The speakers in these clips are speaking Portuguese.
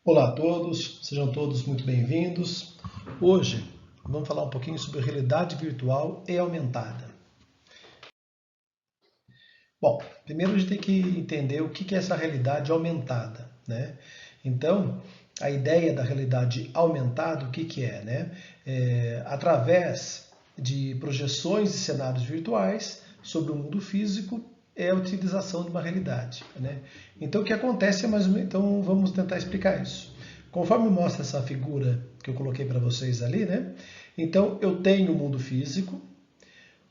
Olá a todos, sejam todos muito bem-vindos. Hoje vamos falar um pouquinho sobre realidade virtual e aumentada. Bom, primeiro a gente tem que entender o que é essa realidade aumentada, né? Então, a ideia da realidade aumentada, o que é, né? Através de projeções de cenários virtuais sobre o mundo físico, é a utilização de uma realidade, né? Então, o que acontece é mais ou menos... Então, vamos tentar explicar isso. Conforme mostra essa figura que eu coloquei para vocês ali, né? Então, eu tenho o mundo físico,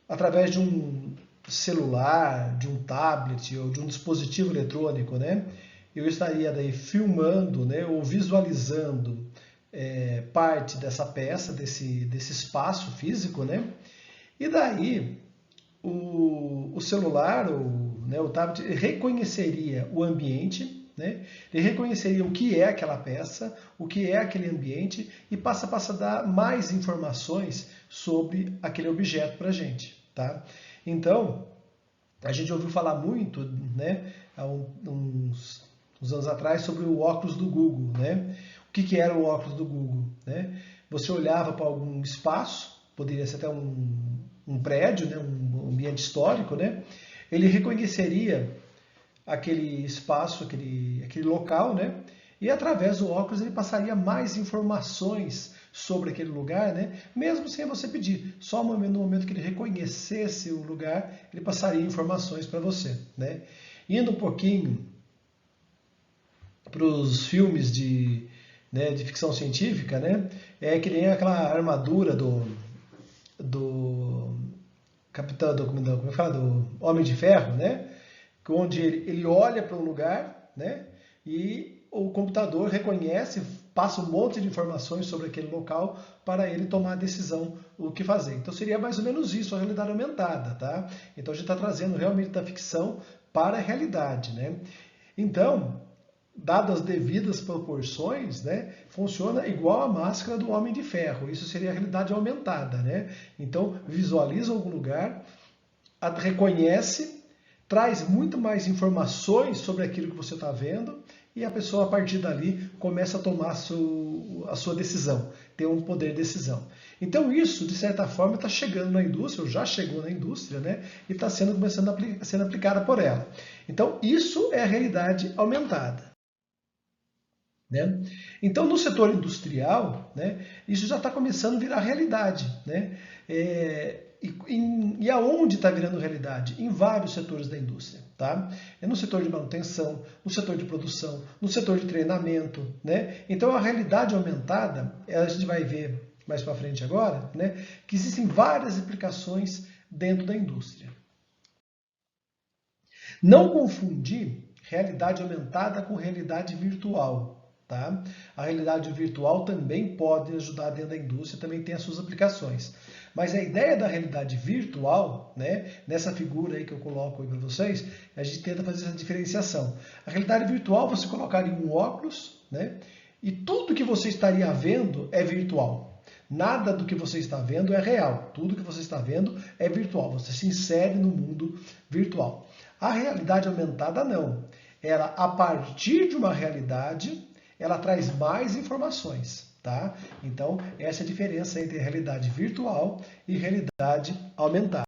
através de um celular, de um tablet ou de um dispositivo eletrônico, né? Eu estaria daí filmando, né, ou visualizando parte dessa peça, desse espaço físico, né? E daí o celular, o tablet, reconheceria o ambiente, né? Ele reconheceria o que é aquela peça, o que é aquele ambiente e passa a dar mais informações sobre aquele objeto para a gente. Tá? Então, a gente ouviu falar muito, né, há uns anos atrás, sobre o óculos do Google. Né? O que era o óculos do Google? Né? Você olhava para algum espaço, poderia ser até um prédio, né, um ambiente histórico, né? Ele reconheceria aquele espaço, aquele local, né? E através do óculos ele passaria mais informações sobre aquele lugar, né? Mesmo sem você pedir. Só no momento que ele reconhecesse o lugar, ele passaria informações para você, né? Indo um pouquinho para os filmes de ficção científica, né? É que nem aquela armadura do capitão, como é que fala? Do Homem de Ferro, né? Onde ele olha para um lugar, né? E o computador reconhece, passa um monte de informações sobre aquele local para ele tomar a decisão o que fazer. Então seria mais ou menos isso, a realidade aumentada, tá? Então a gente está trazendo realmente da ficção para a realidade, né? Então, dadas as devidas proporções, né, funciona igual a máscara do Homem de Ferro. Isso seria a realidade aumentada, né? Então, visualiza algum lugar, reconhece, traz muito mais informações sobre aquilo que você está vendo e a pessoa, a partir dali, começa a tomar a sua decisão, ter um poder de decisão. Então isso, de certa forma, está chegando na indústria, ou já chegou na indústria, né? E está sendo aplicada por ela. Então isso é a realidade aumentada. Né? Então, no setor industrial, né, isso já está começando a virar realidade. Né? E aonde está virando realidade? Em vários setores da indústria. Tá? É no setor de manutenção, no setor de produção, no setor de treinamento. Né? Então, a realidade aumentada, a gente vai ver mais para frente agora, né, que existem várias aplicações dentro da indústria. Não confundir realidade aumentada com realidade virtual. Tá? A realidade virtual também pode ajudar dentro da indústria, também tem as suas aplicações. Mas a ideia da realidade virtual, né, nessa figura aí que eu coloco aí para vocês, a gente tenta fazer essa diferenciação. A realidade virtual você colocaria um óculos, né, e tudo que você estaria vendo é virtual. Nada do que você está vendo é real. Tudo que você está vendo é virtual. Você se insere no mundo virtual. A realidade aumentada não. Ela, a partir de uma realidade, ela traz mais informações, tá? Então, essa é a diferença entre realidade virtual e realidade aumentada.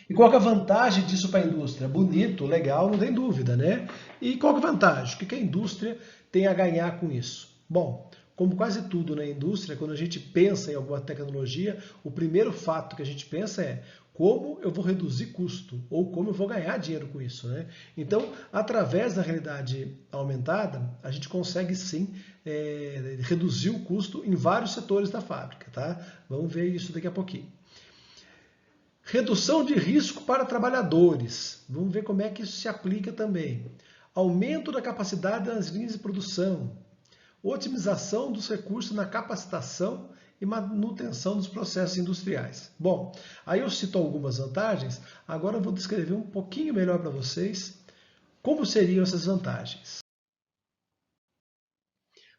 E qual que é a vantagem disso para a indústria? Bonito, legal, não tem dúvida, né? E qual que é a vantagem? O que a indústria tem a ganhar com isso? Bom, como quase tudo na indústria, quando a gente pensa em alguma tecnologia, o primeiro fato que a gente pensa é como eu vou reduzir custo ou como eu vou ganhar dinheiro com isso, né? Então, através da realidade aumentada, a gente consegue sim reduzir o custo em vários setores da fábrica, tá? Vamos ver isso daqui a pouquinho. Redução de risco para trabalhadores. Vamos ver como é que isso se aplica também. Aumento da capacidade das linhas de produção. Otimização dos recursos na capacitação e manutenção dos processos industriais. Bom, aí eu cito algumas vantagens, agora eu vou descrever um pouquinho melhor para vocês como seriam essas vantagens.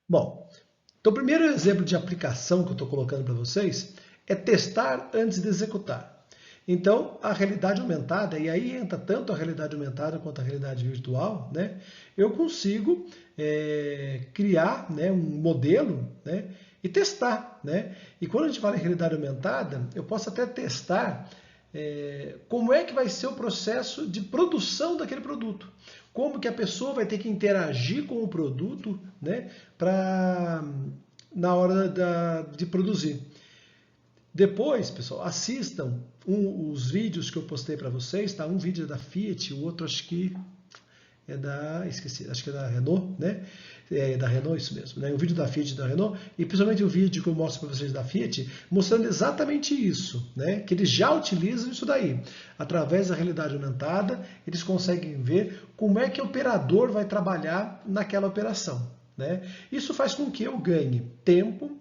Bom, então o primeiro exemplo de aplicação que eu estou colocando para vocês é testar antes de executar. Então, a realidade aumentada, e aí entra tanto a realidade aumentada quanto a realidade virtual, né? Eu consigo criar, né, um modelo, né, e testar, né? E quando a gente fala em realidade aumentada, eu posso até testar como é que vai ser o processo de produção daquele produto. Como que a pessoa vai ter que interagir com o produto, né, na hora de produzir. Depois, pessoal, assistam os vídeos que eu postei para vocês, tá? Um vídeo é da Fiat, o outro acho que é esqueci, acho que é da Renault, né? É da Renault, isso mesmo, né? Um vídeo da Fiat e da Renault, e principalmente o vídeo que eu mostro para vocês da Fiat, mostrando exatamente isso, né? Que eles já utilizam isso daí. Através da realidade aumentada, eles conseguem ver como é que o operador vai trabalhar naquela operação, né? Isso faz com que eu ganhe tempo,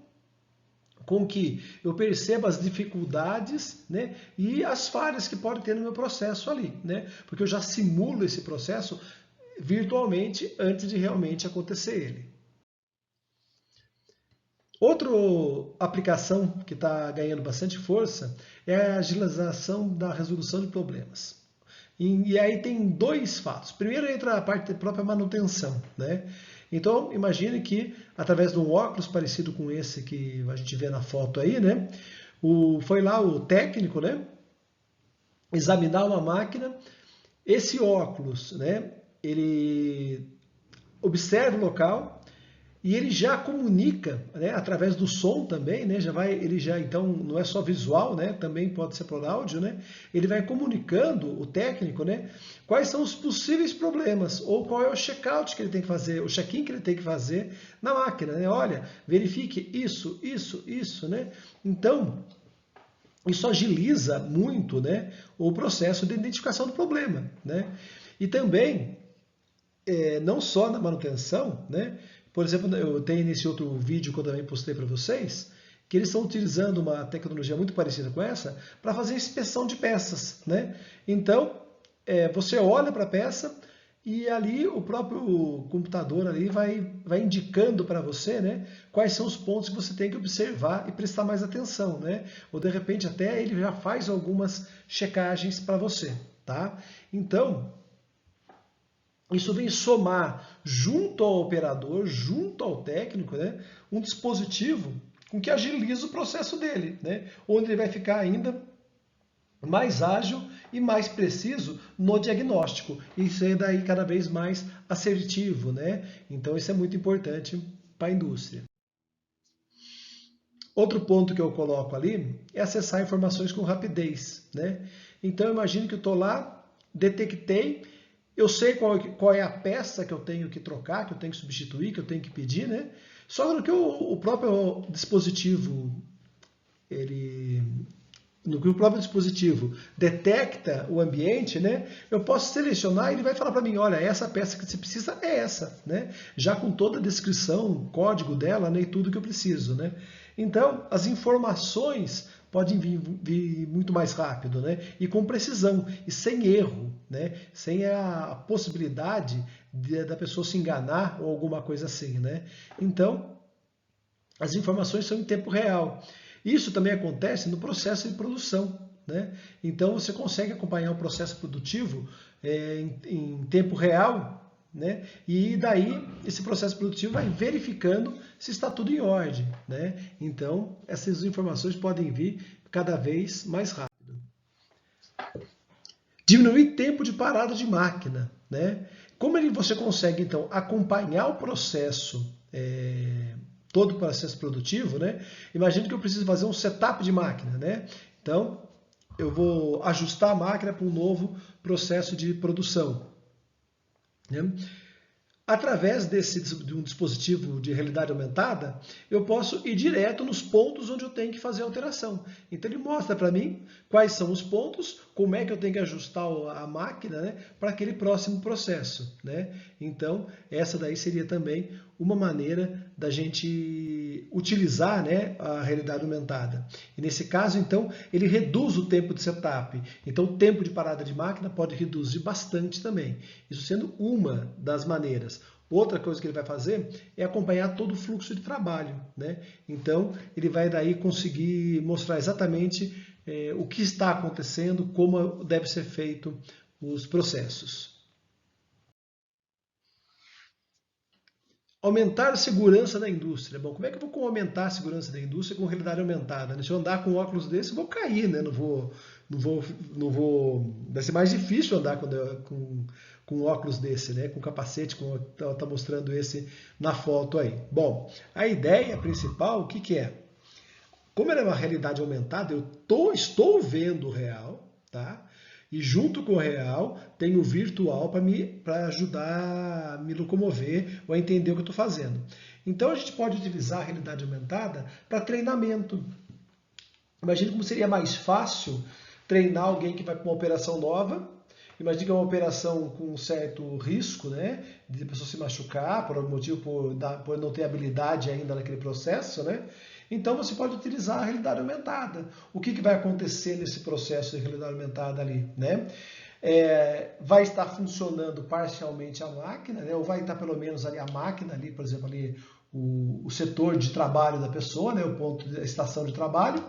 com que eu perceba as dificuldades, né, e as falhas que pode ter no meu processo ali, né? Porque eu já simulo esse processo virtualmente antes de realmente acontecer ele. Outra aplicação que está ganhando bastante força é a agilização da resolução de problemas. E aí tem dois fatos. Primeiro entra a parte da própria manutenção, né? Então, imagine que através de um óculos parecido com esse que a gente vê na foto aí, né? Foi lá o técnico, né? Examinar uma máquina. Esse óculos, né? Ele observa o local e ele já comunica, né, através do som também, né, então não é só visual, né, também pode ser por áudio, né, ele vai comunicando o técnico, né, quais são os possíveis problemas ou qual é o check-out que ele tem que fazer, o check-in que ele tem que fazer na máquina, né, olha, verifique isso, né, então isso agiliza muito, né, o processo de identificação do problema, né, e também não só na manutenção, né? Por exemplo, eu tenho nesse outro vídeo que eu também postei para vocês, que eles estão utilizando uma tecnologia muito parecida com essa para fazer inspeção de peças, né? Então, você olha para a peça e ali o próprio computador ali vai indicando para você, né, quais são os pontos que você tem que observar e prestar mais atenção, né? Ou de repente até ele já faz algumas checagens para você, tá? Então, isso vem somar junto ao operador, junto ao técnico, né, um dispositivo com que agiliza o processo dele, né, onde ele vai ficar ainda mais ágil e mais preciso no diagnóstico. Isso é daí cada vez mais assertivo, né? Então isso é muito importante para a indústria. Outro ponto que eu coloco ali é acessar informações com rapidez, né? Então imagine que eu estou lá, detectei, eu sei qual é a peça que eu tenho que trocar, que eu tenho que substituir, que eu tenho que pedir, né? Só que o próprio dispositivo, no que o próprio dispositivo detecta o ambiente, né? Eu posso selecionar e ele vai falar para mim, olha, essa peça que você precisa é essa, né? Já com toda a descrição, código dela, né? E tudo que eu preciso, né? Então, as informações podem vir muito mais rápido, né? E com precisão, e sem erro, né? Sem a possibilidade da pessoa se enganar ou alguma coisa assim, né? Então, as informações são em tempo real. Isso também acontece no processo de produção, né? Então, você consegue acompanhar o processo produtivo em tempo real, né? E daí esse processo produtivo vai verificando se está tudo em ordem, né? Então essas informações podem vir cada vez mais rápido. Diminuir tempo de parada de máquina, né? Como você consegue então acompanhar o processo, todo o processo produtivo, né? Imagine que eu preciso fazer um setup de máquina, né? Então eu vou ajustar a máquina para um novo processo de produção. Através de um dispositivo de realidade aumentada, eu posso ir direto nos pontos onde eu tenho que fazer a alteração. Então ele mostra para mim quais são os pontos, como é que eu tenho que ajustar a máquina, né, para aquele próximo processo, né? Então essa daí seria também uma maneira da gente utilizar, né, a realidade aumentada. E nesse caso, então, ele reduz o tempo de setup. Então o tempo de parada de máquina pode reduzir bastante também. Isso sendo uma das maneiras. Outra coisa que ele vai fazer é acompanhar todo o fluxo de trabalho, né? Então, ele vai daí conseguir mostrar exatamente o que está acontecendo, como deve ser feito os processos. Aumentar a segurança da indústria. Bom, como é que eu vou aumentar a segurança da indústria com realidade aumentada? Se eu andar com óculos desse, eu vou cair, né? Vai ser mais difícil andar com óculos desse, né? Com capacete, como está mostrando esse na foto aí. Bom, a ideia principal, o que, que é? Como ela é uma realidade aumentada, estou vendo o real, tá? E junto com o real, tem o virtual para ajudar a me locomover ou a entender o que eu estou fazendo. Então a gente pode utilizar a realidade aumentada para treinamento. Imagina como seria mais fácil treinar alguém que vai para uma operação nova. Imagina que é uma operação com um certo risco, né, de a pessoa se machucar por algum motivo, por não ter habilidade ainda naquele processo, né? Então você pode utilizar a realidade aumentada. O que vai acontecer nesse processo de realidade aumentada ali, né? Vai estar funcionando parcialmente a máquina, né? Ou vai estar pelo menos ali a máquina ali, por exemplo, ali o setor de trabalho da pessoa, né? O ponto da estação de trabalho.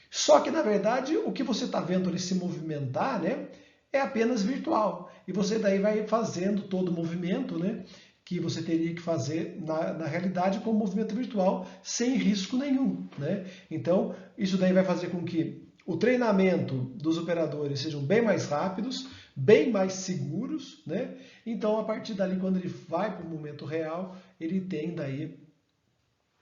Só que na verdade o que você está vendo ali se movimentar, né? É apenas virtual. E você daí vai fazendo todo o movimento, né? Que você teria que fazer na realidade com o movimento virtual sem risco nenhum, né? Então, isso daí vai fazer com que o treinamento dos operadores sejam bem mais rápidos, bem mais seguros, né? Então, a partir dali, quando ele vai para o momento real, ele tem daí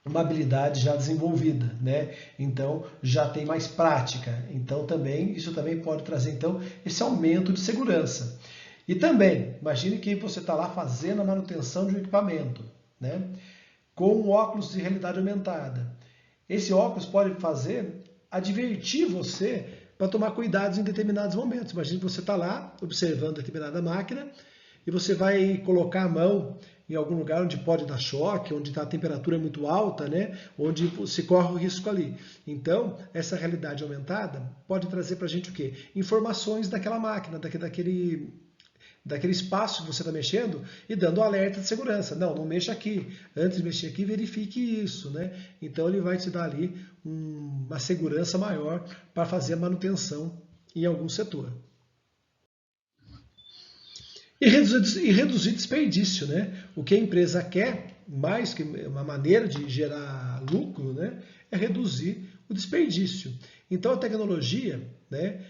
uma habilidade já desenvolvida, né? Então já tem mais prática. Então também isso também pode trazer então esse aumento de segurança. E também, imagine que você está lá fazendo a manutenção de um equipamento, né? Com um óculos de realidade aumentada. Esse óculos pode advertir você para tomar cuidados em determinados momentos. Imagine que você está lá observando determinada máquina e você vai colocar a mão em algum lugar onde pode dar choque, onde a temperatura é muito alta, né? Onde se corre o risco ali. Então, essa realidade aumentada pode trazer para a gente o quê? Informações daquela máquina, daquele espaço que você está mexendo e dando alerta de segurança. Não mexa aqui. Antes de mexer aqui, verifique isso, né? Então, ele vai te dar ali uma segurança maior para fazer a manutenção em algum setor. E reduzir desperdício, né? O que a empresa quer, mais que uma maneira de gerar lucro, né? É reduzir o desperdício. Então a tecnologia, né?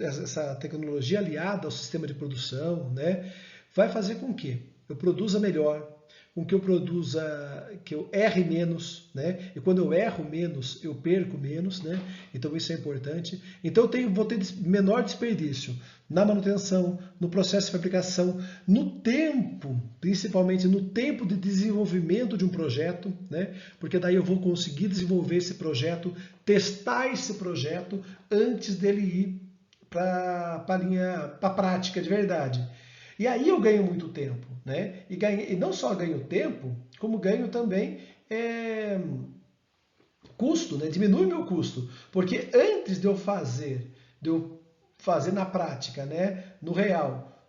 Essa tecnologia aliada ao sistema de produção, né? Vai fazer com que eu produza melhor, com que eu erre menos, né? E quando eu erro menos, eu perco menos, né? Então isso é importante. Então vou ter menor desperdício na manutenção, no processo de fabricação, no tempo, principalmente no tempo de desenvolvimento de um projeto, né? Porque daí eu vou conseguir desenvolver esse projeto, testar esse projeto antes dele ir para a prática de verdade. E aí eu ganho muito tempo, né? E não só ganho tempo, como ganho também custo, né? Diminui meu custo. Porque antes de eu fazer na prática, né? No real,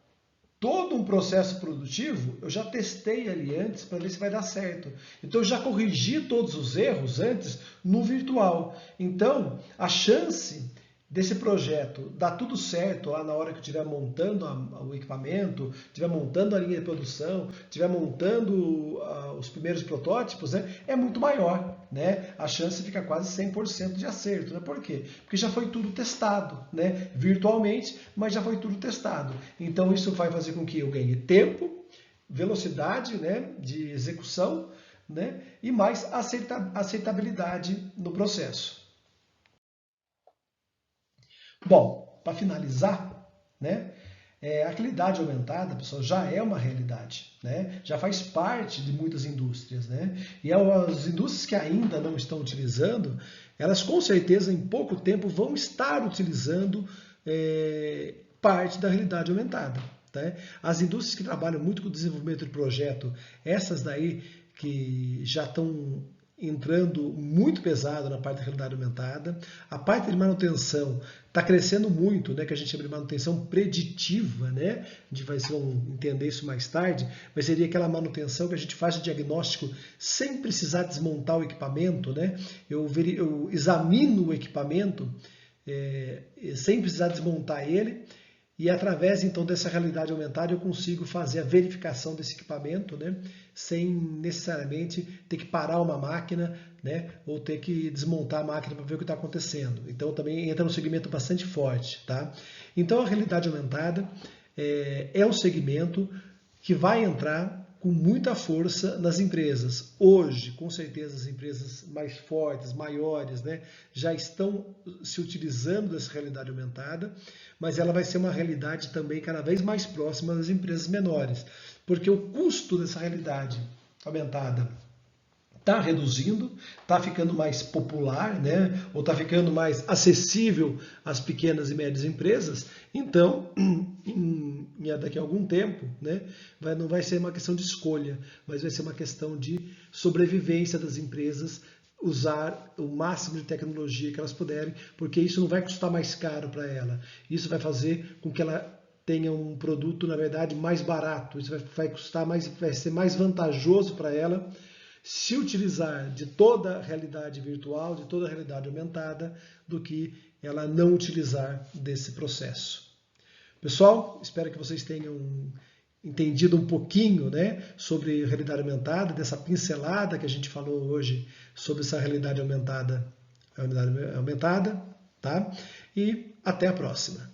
todo um processo produtivo, eu já testei ali antes para ver se vai dar certo. Então eu já corrigi todos os erros antes no virtual. Então a chance desse projeto dar tudo certo lá na hora que eu estiver montando o equipamento, estiver montando a linha de produção, estiver montando os primeiros protótipos, né, é muito maior, né? A chance fica quase 100% de acerto, né? Por quê? Porque já foi tudo testado, né? Virtualmente, mas já foi tudo testado. Então isso vai fazer com que eu ganhe tempo, velocidade, né, de execução, né, e mais aceitabilidade no processo. Bom, para finalizar, né, a realidade aumentada, pessoal, já é uma realidade, né? Já faz parte de muitas indústrias, né? E as indústrias que ainda não estão utilizando, elas com certeza em pouco tempo vão estar utilizando parte da realidade aumentada. Tá? As indústrias que trabalham muito com o desenvolvimento de projeto, essas daí que já estão entrando muito pesado na parte da realidade aumentada. A parte de manutenção está crescendo muito, né, que a gente chama de manutenção preditiva, né? A gente vai entender isso mais tarde, mas seria aquela manutenção que a gente faz o diagnóstico sem precisar desmontar o equipamento, né? Eu examino o equipamento sem precisar desmontar ele, e através então dessa realidade aumentada eu consigo fazer a verificação desse equipamento, né, sem necessariamente ter que parar uma máquina, né, ou ter que desmontar a máquina para ver o que está acontecendo. Então também entra um segmento bastante forte. Tá? Então a realidade aumentada é um segmento que vai entrar com muita força nas empresas. Hoje, com certeza, as empresas mais fortes, maiores, né, já estão se utilizando dessa realidade aumentada, mas ela vai ser uma realidade também cada vez mais próxima das empresas menores, porque o custo dessa realidade aumentada está reduzindo, está ficando mais popular, né? Ou está ficando mais acessível às pequenas e médias empresas. Então, daqui a algum tempo, né, não vai ser uma questão de escolha, mas vai ser uma questão de sobrevivência das empresas, usar o máximo de tecnologia que elas puderem, porque isso não vai custar mais caro para ela. Isso vai fazer com que ela tenha um produto, na verdade, mais barato. Isso vai ser mais vantajoso para ela se utilizar de toda a realidade virtual, de toda a realidade aumentada, do que ela não utilizar desse processo. Pessoal, espero que vocês tenham entendido um pouquinho, né, sobre realidade aumentada, dessa pincelada que a gente falou hoje sobre essa realidade aumentada, tá? E até a próxima.